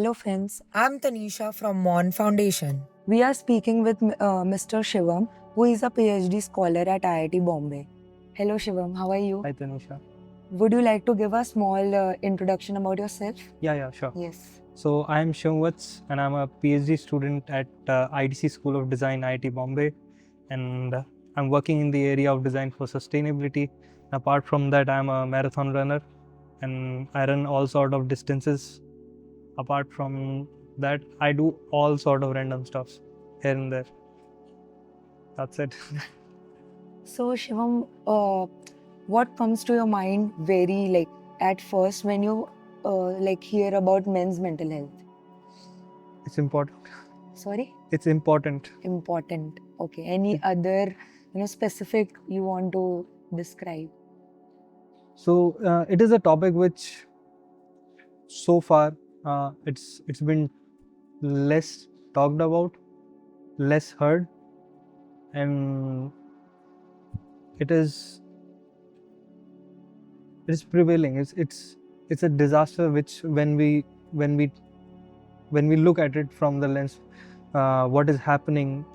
Hello friends, I'm Tanisha from Mon Foundation. we are speaking with Mr. Shivam, who is a PhD scholar at IIT Bombay. Hello Shivam, how are you? Hi Tanisha. Would you like to give a small introduction about yourself? Yeah, sure. Yes. So I'm Shivam Vats and I'm a PhD student at IDC School of Design, IIT Bombay, and I'm working in the area of design for sustainability. Apart from that, I'm a marathon runner and I run all sort of distances. Apart from that, I do all sort of random stuffs here and there. That's it. So Shivam, what comes to your mind very at first when you hear about men's mental health? It's important. Sorry? It's important. Important. Okay. Any other specific you want to describe? So it is a topic which so far it's been less talked about, less heard, and it is prevailing. It's a disaster which when we when we look at it from the lens, what is happening.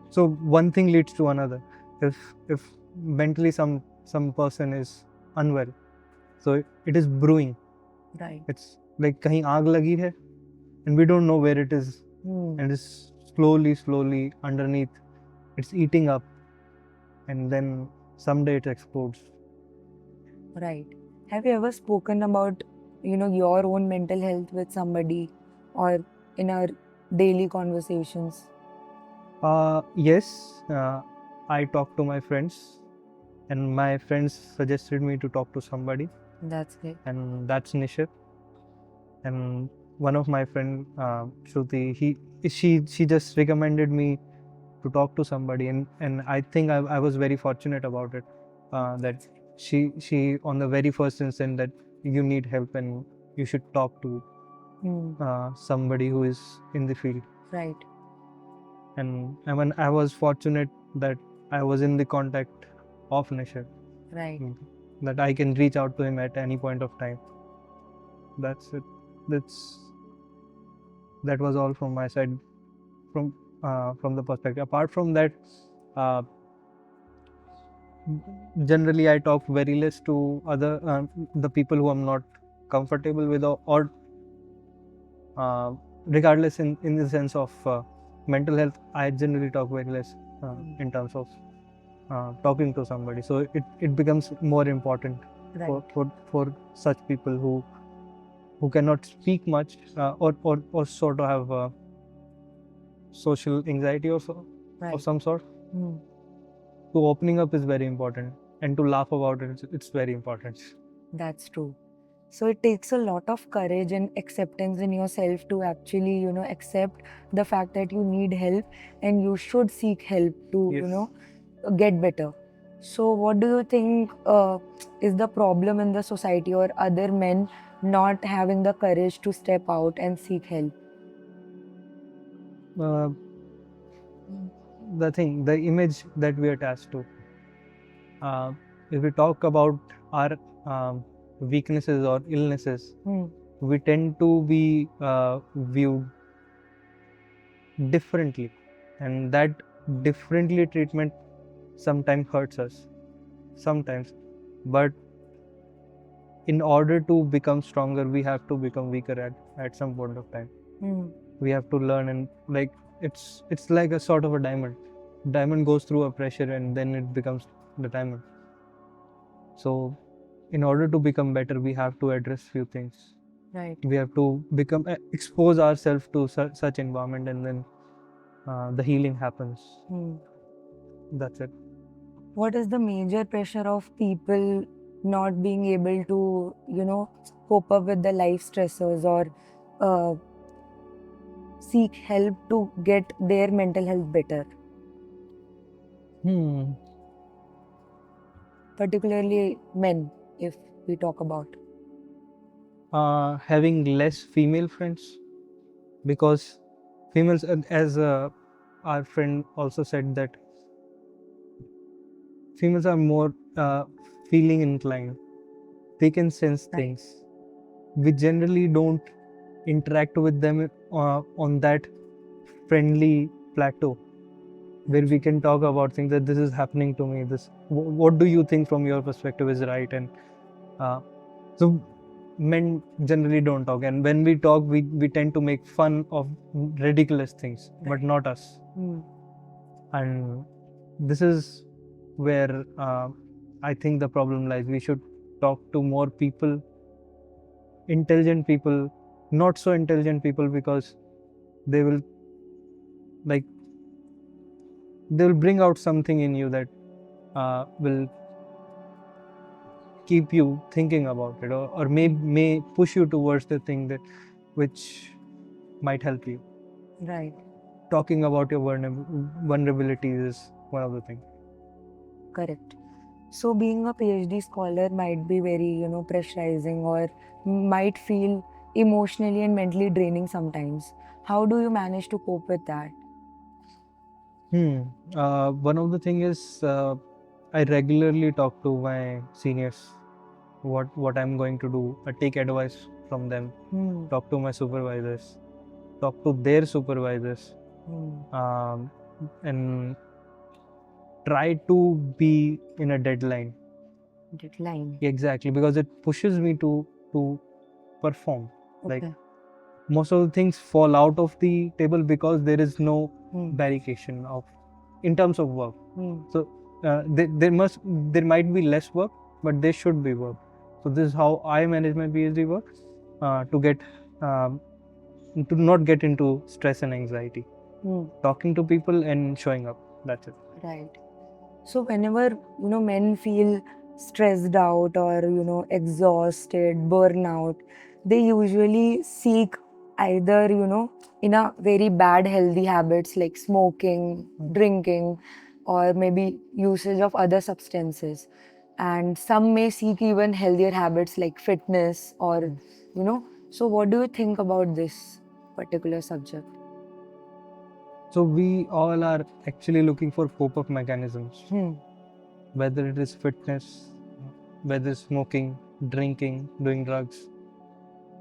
So one thing leads to another. If mentally some person is unwell, so it is brewing. Right. It's like kahin aag lagi hai, and we don't know where it is, and it's slowly underneath. It's eating up, and then someday it explodes. Right. Have you ever spoken about, your own mental health with somebody or in our daily conversations? Yes, I talk to my friends, and my friends suggested me to talk to somebody, That's great. and that's Nishit. And one of my friend, Shruti, she just recommended me to talk to somebody, and I think I was very fortunate about it. That she on the very first instant that you need help and you should talk to somebody who is in the field. Right. And when I was fortunate that I was in the contact of Nishit, Right. that I can reach out to him at any point of time. That's it. That was all from my side, from the perspective. Apart from that, uh, generally I talk very less to other the people who I'm not comfortable with, or regardless in the sense of mental health, I generally talk very less in terms of talking to somebody. So it becomes more important Right. for such people who cannot speak much, or sort of have social anxiety or so, Right. of some sort. Hmm. So opening up is very important, and to laugh about it, it's very important. That's true. So it takes a lot of courage and acceptance in yourself to actually, accept the fact that you need help and you should seek help to, Yes. get better. So, what do you think is the problem in the society or other men not having the courage to step out and seek help? Uh, the image that we attach to. If we talk about our weaknesses or illnesses, we tend to be viewed differently, and that differently treatment sometimes hurts us, sometimes. But in order to become stronger, we have to become weaker at some point of time. We have to learn, and like it's like a sort of a diamond. Diamond goes through a pressure and then it becomes the diamond. So in order to become better, we have to address few things. Right. We have to become expose ourselves to such environment, and then the healing happens. That's it. What is the major pressure of people not being able to, cope up with the life stressors or uh, seek help to get their mental health better? Particularly men, if we talk about. Having less female friends, because females, as our friend also said, that females are more feeling inclined. They can sense Right. things. We generally don't interact with them on that friendly plateau where we can talk about things that this is happening to me, this what do you think from your perspective is right, and so men generally don't talk, and when we talk we tend to make fun of ridiculous things, but not us. And this is where I think the problem lies. We should talk to more people, intelligent people, not so intelligent people, because they will like they will bring out something in you that will keep you thinking about it, or may push you towards the thing that which might help you. Right. Talking about your vulnerabilities is one of the things. Correct. So being a PhD scholar might be very, pressurizing, or might feel emotionally and mentally draining sometimes. How do you manage to cope with that? One of the thing is I regularly talk to my seniors what I'm going to do. I take advice from them. Talk to my supervisors. Talk to their supervisors. And try to be in a deadline. Deadline. Exactly, because it pushes me to perform. Like Okay. most of the things fall out of the table because there is no variation of in terms of work. So there might be less work, but there should be work. So this is how I manage my PhD work to get to not get into stress and anxiety. Talking to people and showing up. That's it. Right. So whenever, men feel stressed out or, exhausted, burnout, they usually seek either, in a very bad healthy habits like smoking, drinking, or maybe usage of other substances. And some may seek even healthier habits like fitness or, so what do you think about this particular subject? So we all are actually looking for cope-up mechanisms, whether it is fitness, whether it's smoking, drinking, doing drugs,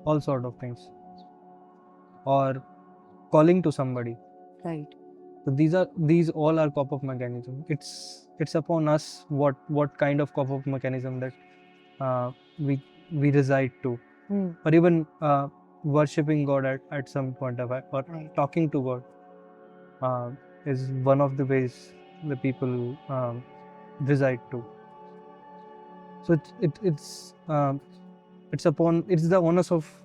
all sort of things, or calling to somebody. Right. So these all are cope-up mechanisms. It's upon us what kind of cope-up mechanism that we reside to, or even worshipping God at some point of it, or talking to God is one of the ways the people reside to. So it's the onus of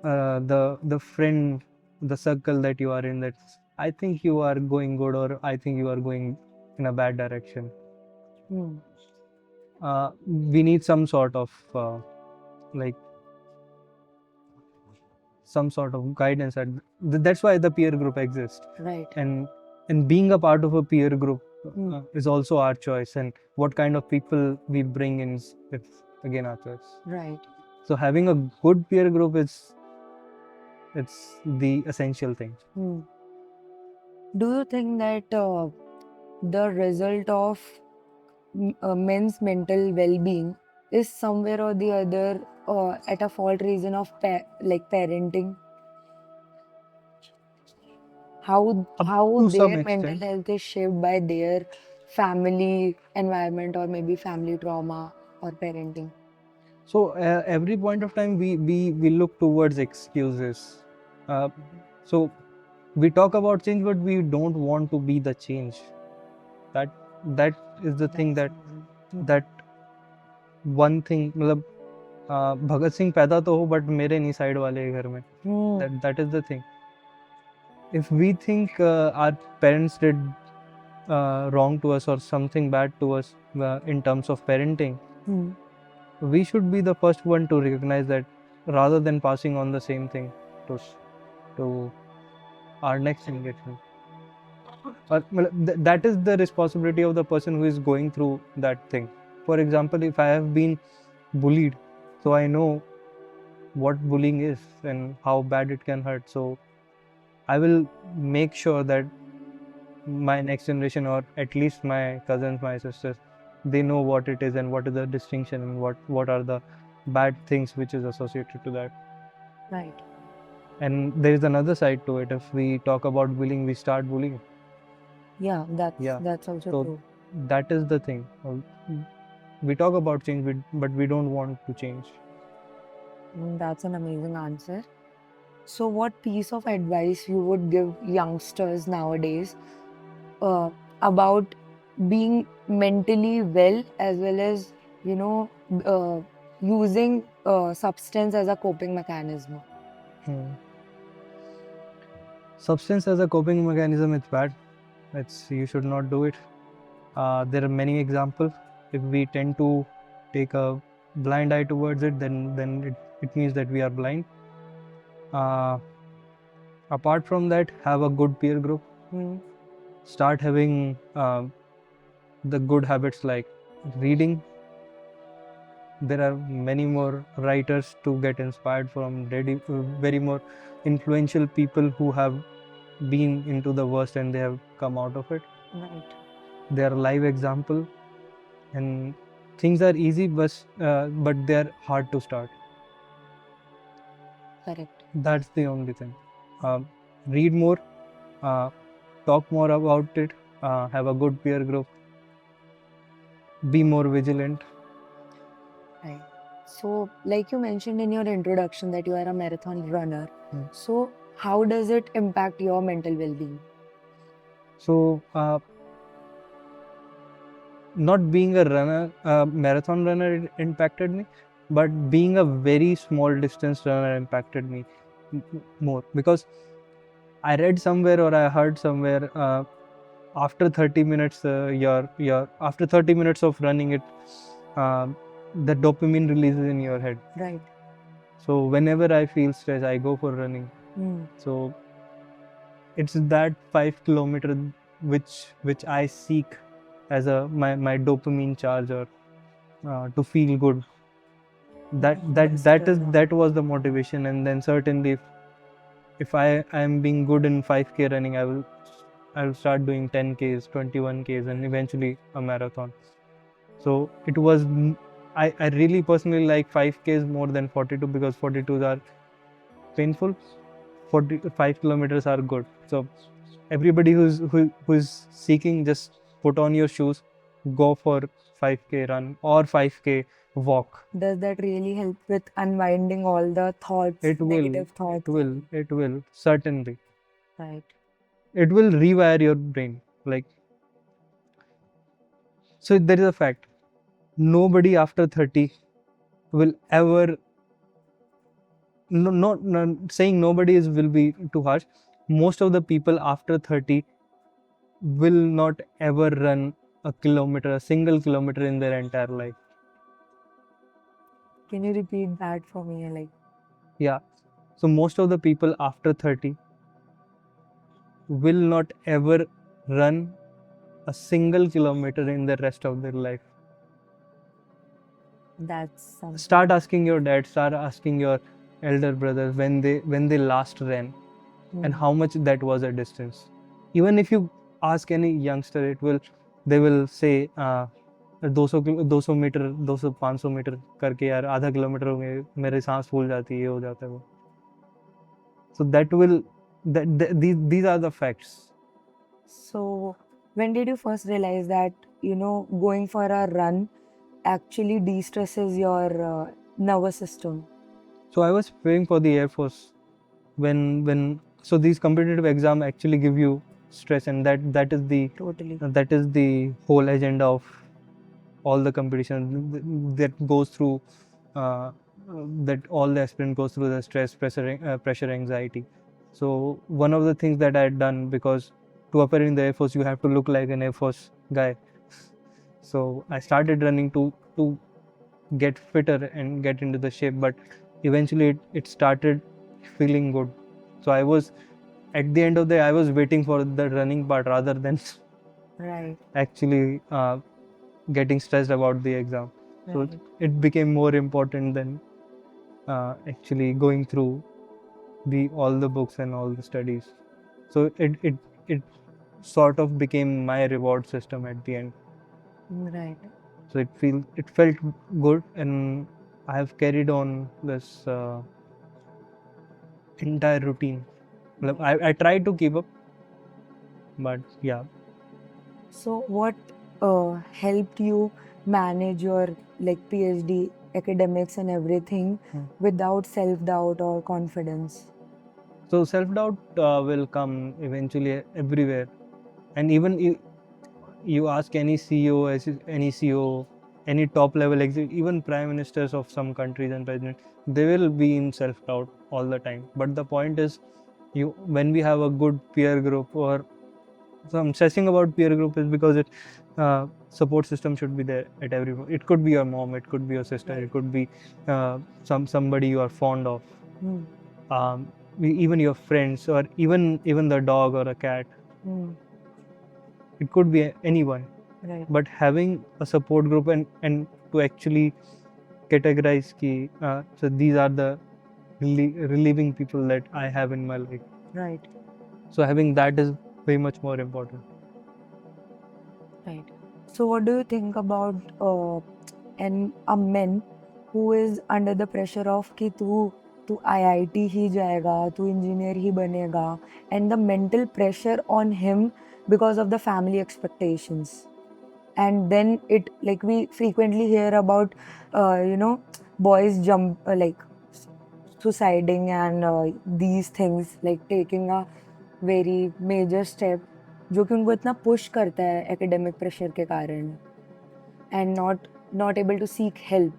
the friend, the circle that you are in, that I think you are going good, or I think you are going in a bad direction. We need some sort of like some sort of guidance, and that's why the peer group exists. Right. And being a part of a peer group is also our choice, and what kind of people we bring in is again our choice. Right. So having a good peer group it's the essential thing. Do you think that the result of men's mental well-being is somewhere or the other at a fault reason of parenting? How To some their mental extent. health is shaped by their family environment or maybe family trauma or parenting? So every point of time we look towards excuses. So we talk about change, but we don't want to be the change. That is the thing that one thing. मतलब भगत सिंह पैदा तो हो but मेरे नहीं side वाले घर में. That is the thing. If we think our parents did wrong to us or something bad to us in terms of parenting, we should be the first one to recognize that, rather than passing on the same thing to our next generation. That is the responsibility of the person who is going through that thing. For example, if I have been bullied, so I know what bullying is and how bad it can hurt. So I will make sure that my next generation, or at least my cousins, my sisters, they know what it is and what is the distinction and what are the bad things which is associated to that. Right. And there is another side to it. If we talk about bullying, we start bullying. Yeah, Yeah. that's also So true. that is the thing. We talk about change, but we don't want to change. That's an amazing answer. So, what piece of advice you would give youngsters nowadays uh, about being mentally well as well as, you know, using substance as a coping mechanism? Hmm. Substance as a coping mechanism, it's bad. You should not do it. There are many examples. If we tend to take a blind eye towards it, then it means that we are blind. Uh, Apart from that, have a good peer group. Hmm. Start having the good habits like reading. There are many more writers to get inspired from, very more influential people who have been into the worst and they have come out of it. Right. They are live example, and things are easy, but they are hard to start. Correct. That's the only thing. Read more, uh, talk more about it, have a good peer group, be more vigilant. Right. So, like you mentioned in your introduction that you are a marathon runner. So, how does it impact your mental well-being? So, not being a runner, marathon runner, it impacted me, but being a very small distance runner impacted me more, because I read somewhere or I heard somewhere, after 30 minutes, your after 30 minutes of running it, uh, the dopamine releases in your head. Right. So whenever I feel stressed, I go for running. So it's that 5 kilometer which I seek as my dopamine charge, or to feel good. That was the motivation. And then certainly, if I am being good in 5K running, I will start doing 10Ks, 21Ks, and eventually a marathon. So it was I really personally like 5Ks more than 42, because 42s are painful. 45 kilometers are good. So everybody who's seeking, just put on your shoes, go for 5K run or 5K walk. Does that really help with unwinding all the thoughts, It will, negative thoughts? it will certainly. Right. It will rewire your brain. Like, so there is a fact. Nobody after 30 will ever, no, not saying nobody will be too harsh. Most of the people after 30 will not ever run a single kilometer in their entire life. Can you repeat that for me? Like, Yeah. So most of the people after 30 will not ever run a single kilometer in the rest of their life. that's something. Start asking your dad, start asking your elder brothers when they last ran, and how much that was a distance. Even if you ask any youngster, they will say, 200 metre 200-500 metre करके यार आधा kilometre हो गए, मेरे सांस फूल जाती है, ये हो जाता है वो. So these are the facts. So, when did you first realize that, going for a run actually de-stresses your nervous system? So I was preparing for the Air Force when so these competitive exams actually give you stress, and that is Totally. the whole agenda of all the competition that goes through, that all the aspirant goes through the stress, pressure, anxiety. So one of the things that I had done, because to appear in the Air Force you have to look like an Air Force guy. So I started running to get fitter and get into the shape, but eventually it started feeling good. So I was, at the end of the day, I was waiting for the running part rather than Right. actually getting stressed about the exam. So Right. it became more important than actually going through all the books and all the studies. So it sort of became my reward system at the end. Right. So it felt good, and I have carried on this entire routine. Like, I try to keep up, but yeah. So what helped you manage your like PhD academics and everything without self-doubt or confidence? So self-doubt will come eventually everywhere, and even you ask any CEO, any CEO, any top level even prime ministers of some countries and presidents, they will be in self-doubt all the time. But the point is, when we have a good peer group, or so I'm stressing about peer group is because support system should be there at everyone. It could be your mom, it could be your sister, it could be somebody you are fond of, even your friends, or even the dog or a cat. It could be anyone. Right. But having a support group and to actually categorize so these are the relieving people that I have in my life. Right. So having that is way much more important. Right. So what do you think about a man who is under the pressure of कि तू IIT ही जाएगा, तू engineer ही बनेगा, and the mental pressure on him because of the family expectations. And then it, like, we frequently hear about boys jump like suiciding and these things, like taking a very major step जो कि उनको इतना push करता है academic pressure के कारण and not able to seek help.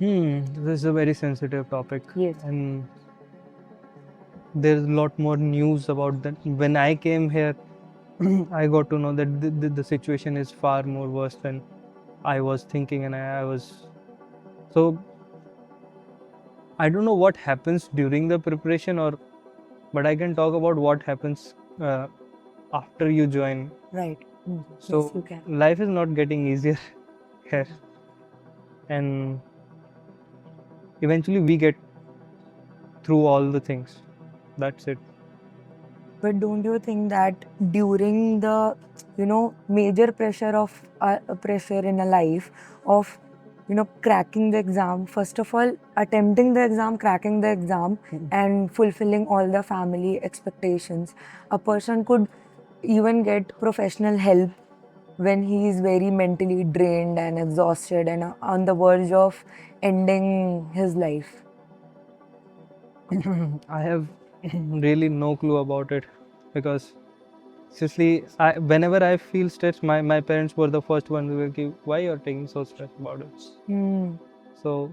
This is a very sensitive topic. Yes. And there's a lot more news about that. When I came here, I got to know that the situation is far more worse than I was thinking, and I was so. I don't know what happens during the preparation, but I can talk about what happens after you join. Right. So yes, you can. life is not getting easier here, and eventually we get through all the things. That's it. But don't you think that during the major pressure in a life of cracking the exam, first of all attempting the exam, cracking the exam, and fulfilling all the family expectations, a person could even get professional help when he is very mentally drained and exhausted and on the verge of ending his life? I have really no clue about it, because seriously, whenever I feel stressed, my parents were the first one who will give, why you're taking so stressed about it. So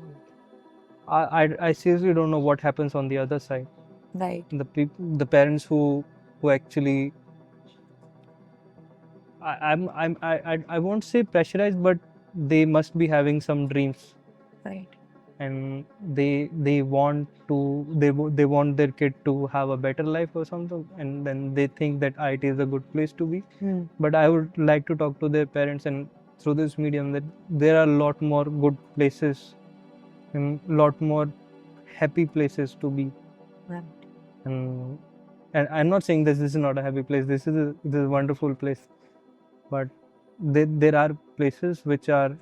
I seriously don't know what happens on the other side. Right. The parents who actually I won't say pressurized, but they must be having some dreams. Right. And they want they want their kid to have a better life or something, and then they think that IT is a good place to be. But I would like to talk to their parents and through this medium that there are a lot more good places and a lot more happy places to be. Right. And I'm not saying this is not a happy place. This is a wonderful place, but there are places which are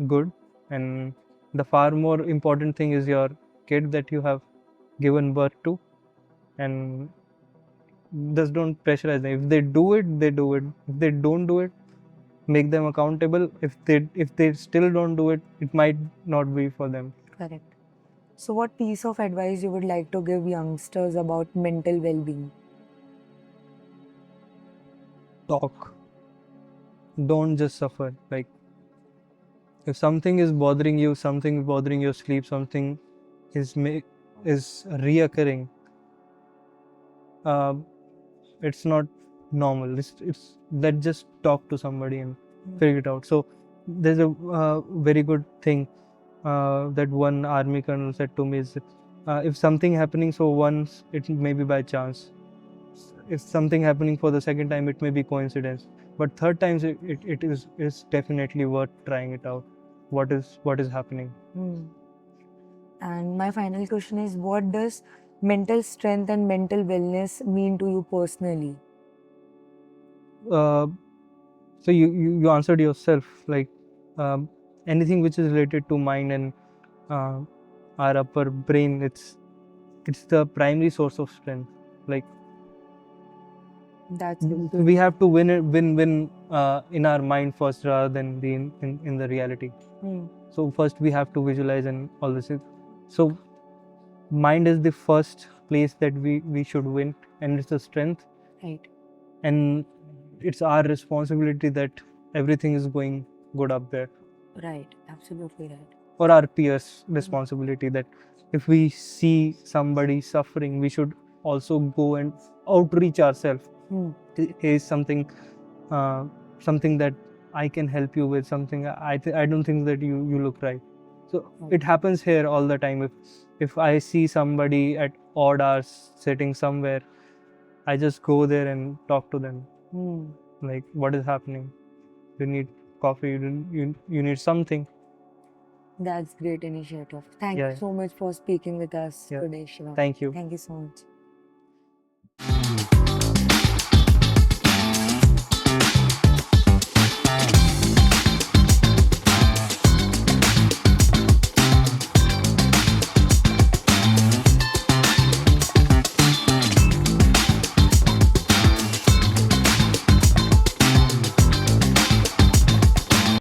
good, and the far more important thing is your kid that you have given birth to, and just don't pressurize them. If they do it, they do it. If they don't do it, make them accountable. If they still don't do it, it might not be for them. Correct. So what piece of advice you would like to give youngsters about mental well-being? Talk. Don't just suffer. Like, if something is bothering you, something is bothering your sleep, something is reoccurring, it's not normal. It's that just talk to somebody and figure it out. So there's a very good thing that one army colonel said to me is that, if something happening so once, it may be by chance. If something happening for the second time, it may be coincidence. But third times, it is definitely worth trying it out. What is happening? And my final question is, what does mental strength and mental wellness mean to you personally? So you answered yourself, like anything which is related to mind and our upper brain, it's the primary source of strength. Like That's good. we have to win in our mind first, rather than in the reality. Hmm. So first we have to visualize and all this. So mind is the first place that we should win, and it's a strength, Right. and it's our responsibility that everything is going good up there, Right. Absolutely right. or our peers' responsibility that if we see somebody suffering, we should also go and outreach ourselves. Hmm. Is something something that I can help you with, something I don't think that you look right. So it happens here all the time. If I see somebody at odd hours sitting somewhere, I just go there and talk to them. Hmm. Like, what is happening? You need coffee, you need something. That's great initiative. Thank Yeah. you so much for speaking with us Yeah. today, Shiva. Thank you. Thank you so much.